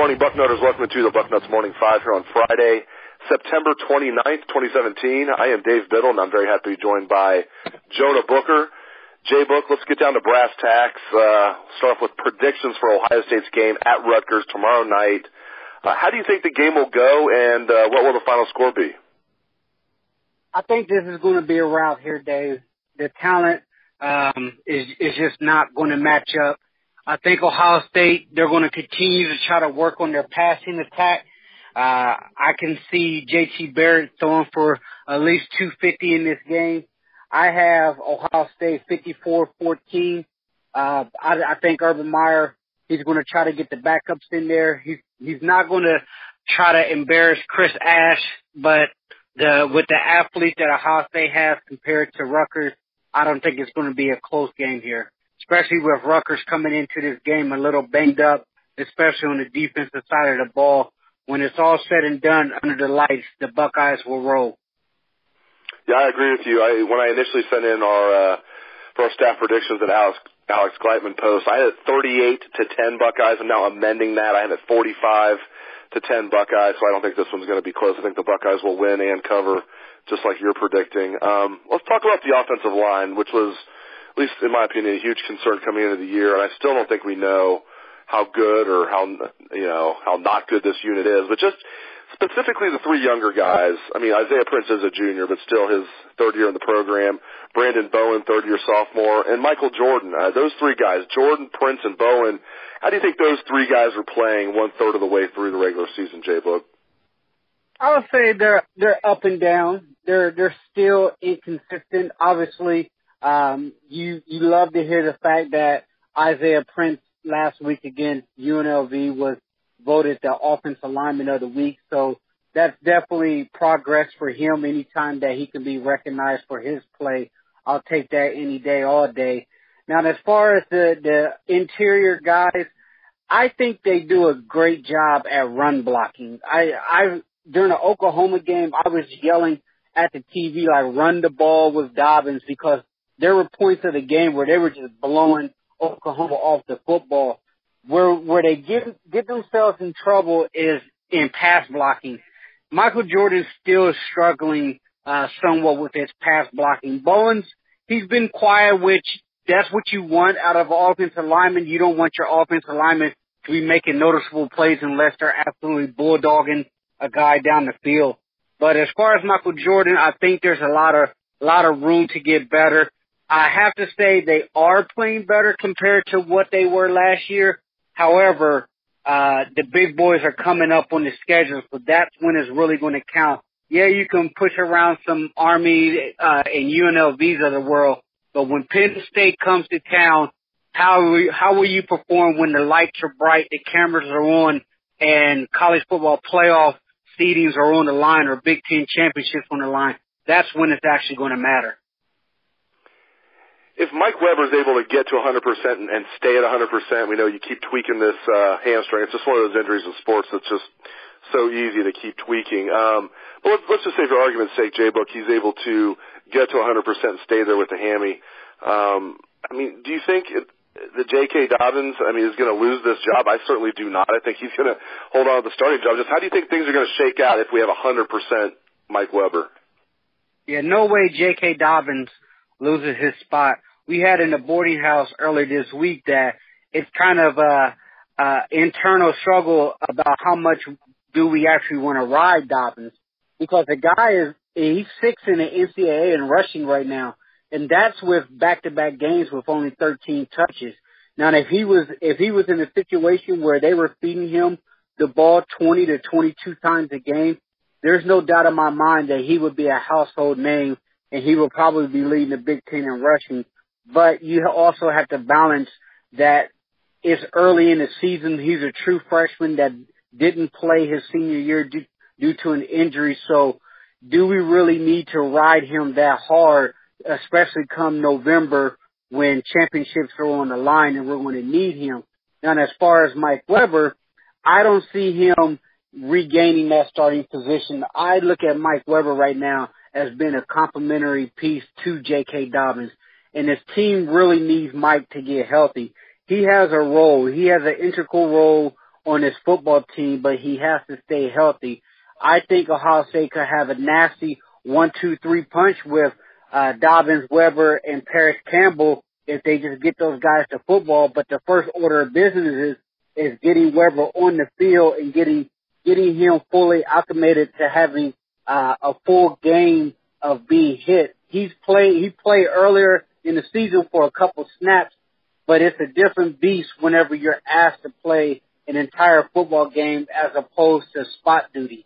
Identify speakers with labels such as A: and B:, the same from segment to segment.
A: morning, Bucknutters. Welcome to the Bucknuts Morning 5 here on Friday, September 29th, 2017. I am Dave Biddle, and I'm very happy to be joined by Jonah Booker. J-Book, let's get down to brass tacks. Start off with predictions for Ohio State's game at Rutgers tomorrow night. How do you think the game will go, and what will the final score be?
B: I think this is going to be a rout here, Dave. The talent is just not going to match up. I think Ohio State, they're going to continue to try to work on their passing attack. I can see J.T. Barrett throwing for at least 250 in this game. I have Ohio State 54-14. I think Urban Meyer, he's going to try to get the backups in there. He's not going to try to embarrass Chris Ash, but with the athlete that Ohio State has compared to Rutgers, I don't think it's going to be a close game here, especially with Rutgers coming into this game a little banged up, especially on the defensive side of the ball. When it's all said and done under the lights, the Buckeyes will roll. Yeah,
A: I agree with you. When I initially sent in for our staff predictions that Alex Gleitman post, I had 38-10 Buckeyes. I'm now amending that. I have it 45-10 Buckeyes, so I don't think this one's going to be close. I think the Buckeyes will win and cover, just like you're predicting. Let's talk about the offensive line, which was, at least in my opinion, a huge concern coming into the year, and I still don't think we know how good or how not good this unit is. But just specifically the three younger guys, I mean, Isaiah Prince is a junior, but still his third year in the program. Brandon Bowen, third-year sophomore, and Michael Jordan. Those three guys, Jordan, Prince, and Bowen, how do you think those three guys are playing one-third of the way through the regular season, J-Book?
B: I would say they're up and down. They're still inconsistent. Obviously, you love to hear the fact that Isaiah Prince last week against UNLV was voted the offensive lineman of the week. So that's definitely progress for him. Anytime that he can be recognized for his play, I'll take that any day, all day. Now, as far as the interior guys, I think they do a great job at run blocking. During the Oklahoma game, I was yelling at the TV like, run the ball with Dobbins, because there were points of the game where they were just blowing Oklahoma off the football. Where they get themselves in trouble is in pass blocking. Michael Jordan's still struggling somewhat with his pass blocking. Bowens, he's been quiet, which that's what you want out of offensive linemen. You don't want your offensive linemen to be making noticeable plays unless they're absolutely bulldogging a guy down the field. But as far as Michael Jordan, I think there's a lot of room to get better. I have to say they are playing better compared to what they were last year. However, the big boys are coming up on the schedule, so that's when it's really going to count. Yeah, you can push around some Army and UNLVs of the world, but when Penn State comes to town, how will you perform when the lights are bright, the cameras are on, and college football playoff seedings are on the line or Big Ten championships on the line? That's when it's actually going to matter.
A: If Mike Weber is able to get to 100% and stay at 100%, we know you keep tweaking this hamstring. It's just one of those injuries in sports that's just so easy to keep tweaking. But let's just say, for argument's sake, J-Book, he's able to get to 100% and stay there with the hammy. I mean, do you think the J.K. Dobbins, is going to lose this job? I certainly do not. I think he's going to hold on to the starting job. Just how do you think things are going to shake out if we have 100% Mike Weber?
B: Yeah, no way J.K. Dobbins loses his spot. We had in the boarding house earlier this week that it's kind of a internal struggle about how much do we actually want to ride Dobbins, because the guy he's sixth in the NCAA in rushing right now, and that's with back-to-back games with only 13 touches. Now, if he was in a situation where they were feeding him the ball 20 to 22 times a game, there's no doubt in my mind that he would be a household name, and he will probably be leading the Big Ten in rushing. But you also have to balance that it's early in the season. He's a true freshman that didn't play his senior year due to an injury. So do we really need to ride him that hard, especially come November when championships are on the line and we're going to need him? And as far as Mike Weber, I don't see him regaining that starting position. I look at Mike Weber right now as being a complementary piece to J.K. Dobbins. And his team really needs Mike to get healthy. He has a role. He has an integral role on his football team, but he has to stay healthy. I think Ohio State could have a nasty 1-2-3 punch with Dobbins, Weber, and Paris Campbell if they just get those guys to football. But the first order of business is getting Weber on the field and getting him fully acclimated to having a full game of being hit. He played earlier in the season for a couple snaps, but it's a different beast whenever you're asked to play an entire football game as opposed to spot duty.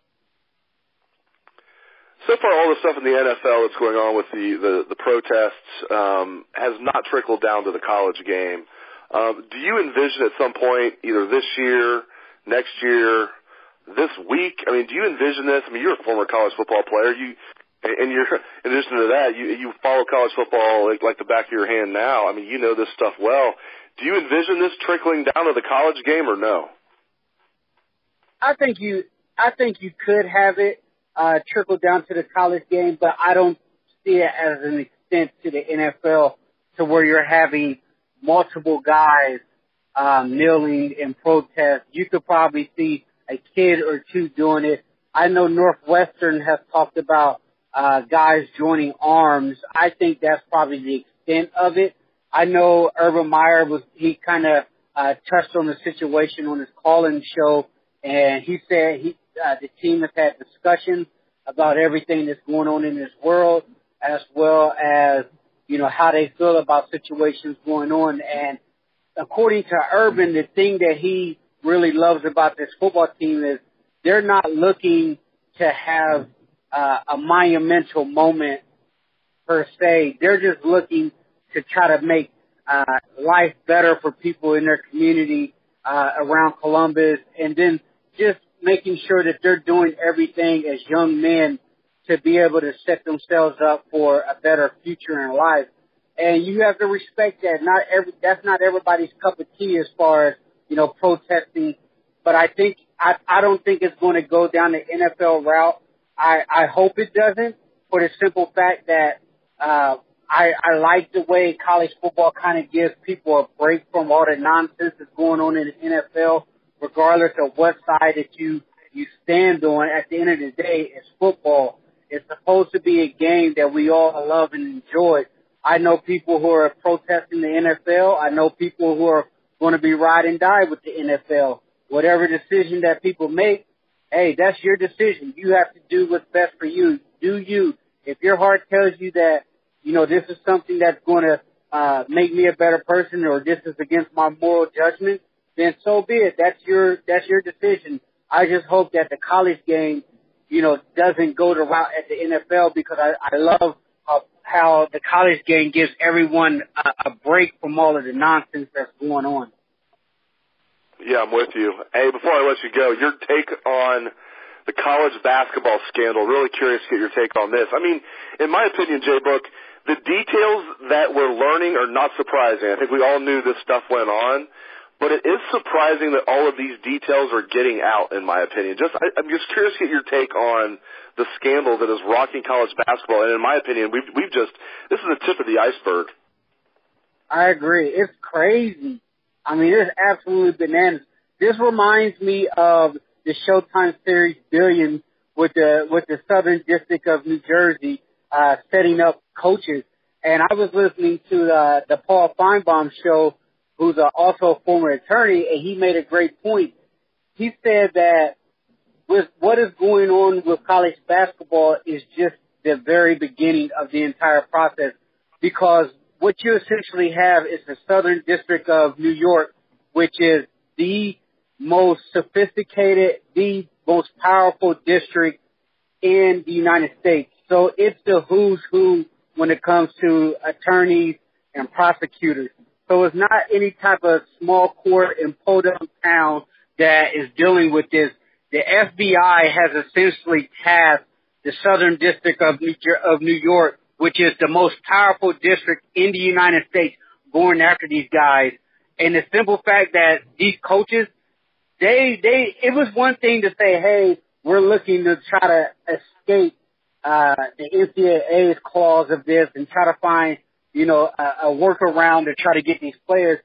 A: So far, all the stuff in the NFL that's going on with the protests has not trickled down to the college game. Do you envision at some point, either this year, next year, this week? I mean, do you envision this? I mean, you're a former college football player. And you're, in addition to that, you follow college football like the back of your hand now. I mean, you know this stuff well. Do you envision this trickling down to the college game or no?
B: I think you could have it trickle down to the college game, but I don't see it as an extent to the NFL to where you're having multiple guys kneeling in protest. You could probably see a kid or two doing it. I know Northwestern has talked about guys joining arms. I think that's probably the extent of it. I know Urban Meyer he kind of touched on the situation on his call-in show, and he said the team has had discussions about everything that's going on in this world, as well as, how they feel about situations going on. And according to Urban, the thing that he really loves about this football team is they're not looking to have a monumental moment per se. They're just looking to try to make life better for people in their community around Columbus, and then just making sure that they're doing everything as young men to be able to set themselves up for a better future in life. And you have to respect that. That's not everybody's cup of tea as far as, protesting. But I don't think it's going to go down the NFL route. I hope it doesn't, for the simple fact that I like the way college football kind of gives people a break from all the nonsense that's going on in the NFL, regardless of what side that you stand on. At the end of the day, it's football. It's supposed to be a game that we all love and enjoy. I know people who are protesting the NFL. I know people who are going to be ride and die with the NFL. Whatever decision that people make, hey, that's your decision. You have to do what's best for you. Do you. If your heart tells you that, this is something that's going to make me a better person, or this is against my moral judgment, then so be it. That's your decision. I just hope that the college game, doesn't go the route at the NFL, because I love how the college game gives everyone a break from all of the nonsense that's going on.
A: Yeah, I'm with you. Hey, before I let you go, your take on the college basketball scandal. Really curious to get your take on this. I mean, in my opinion, Jay Book, the details that we're learning are not surprising. I think we all knew this stuff went on, but it is surprising that all of these details are getting out, in my opinion. I'm just curious to get your take on the scandal that is rocking college basketball. And in my opinion, this is the tip of the iceberg.
B: I agree. It's crazy. I mean, it's absolutely bananas. This reminds me of the Showtime series Billions with the Southern District of New Jersey setting up coaches. And I was listening to the Paul Feinbaum show, who's also a former attorney, and he made a great point. He said that with what is going on with college basketball is just the very beginning of the entire process, because what you essentially have is the Southern District of New York, which is the most sophisticated, the most powerful district in the United States. So it's the who's who when it comes to attorneys and prosecutors. So it's not any type of small court in Podunk town that is dealing with this. The FBI has essentially tasked the Southern District of New York, which is the most powerful district in the United States, going after these guys. And the simple fact that these coaches, it was one thing to say, hey, we're looking to try to escape the NCAA's clause of this and try to find, a workaround to try to get these players.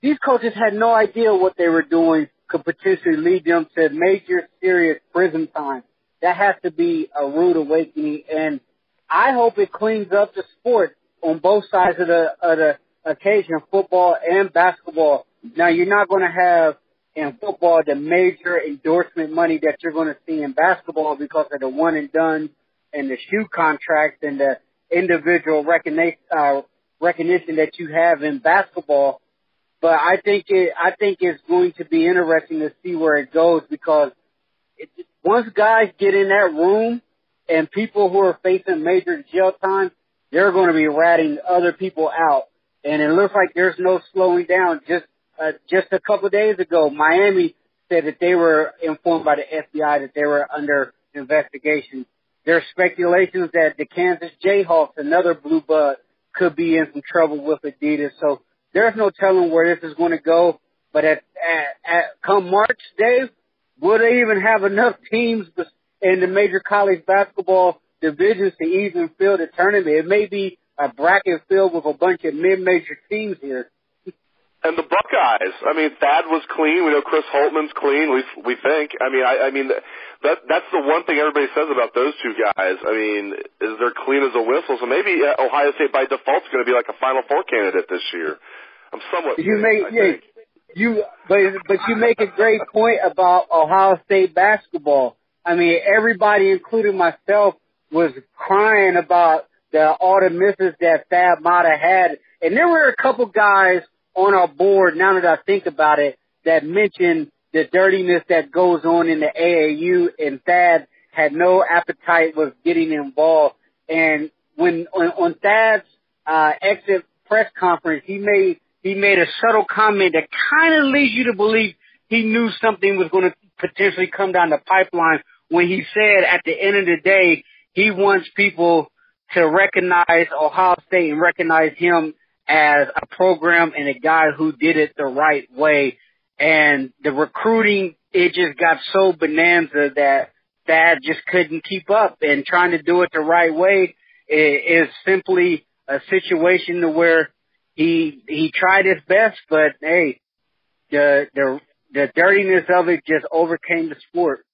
B: These coaches had no idea what they were doing could potentially lead them to major serious prison time. That has to be a rude awakening, and I hope it cleans up the sport on both sides of the occasion, football and basketball. Now, you're not going to have in football the major endorsement money that you're going to see in basketball because of the one and done and the shoe contracts and the individual recognition that you have in basketball. But I think it's going to be interesting to see where it goes, because once guys get in that room and people who are facing major jail time, they're going to be ratting other people out. And it looks like there's no slowing down. Just a couple of days ago, Miami said that they were informed by the FBI that they were under investigation. There's speculations that the Kansas Jayhawks, another blue blood, could be in some trouble with Adidas. So there's no telling where this is going to go. But come March, Dave, will they even have enough teams in the major college basketball divisions to even field a tournament? It may be a bracket filled with a bunch of mid-major teams here.
A: And the Buckeyes, I mean, Thad was clean. We know Chris Holtman's clean, we think. I mean, that's the one thing everybody says about those two guys. I mean, is they're clean as a whistle. So maybe Ohio State by default is going to be like a Final Four candidate this year. I'm somewhat. But you make a great point about Ohio State basketball. I mean, everybody, including myself, was crying about all the misses that Thad might have had. And there were a couple guys on our board, now that I think about it, that mentioned the dirtiness that goes on in the AAU, and Thad had no appetite with getting involved. And when on Thad's exit press conference, he made a subtle comment that kind of leads you to believe he knew something was going to potentially come down the pipeline, when he said at the end of the day he wants people to recognize Ohio State and recognize him as a program and a guy who did it the right way. And the recruiting, it just got so bonanza that Thad just couldn't keep up, and trying to do it the right way is simply a situation to where he tried his best, but hey, the dirtiness of it just overcame the sport.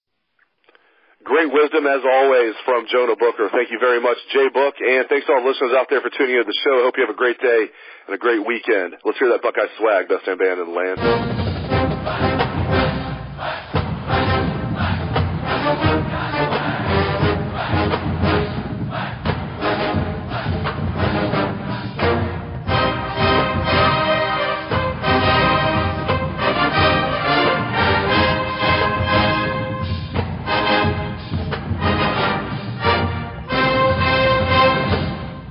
A: Great wisdom, as always, from Jonah Booker. Thank you very much, Jay Book, and thanks to all the listeners out there for tuning in to the show. I hope you have a great day and a great weekend. Let's hear that Buckeye swag, best damn band in the land.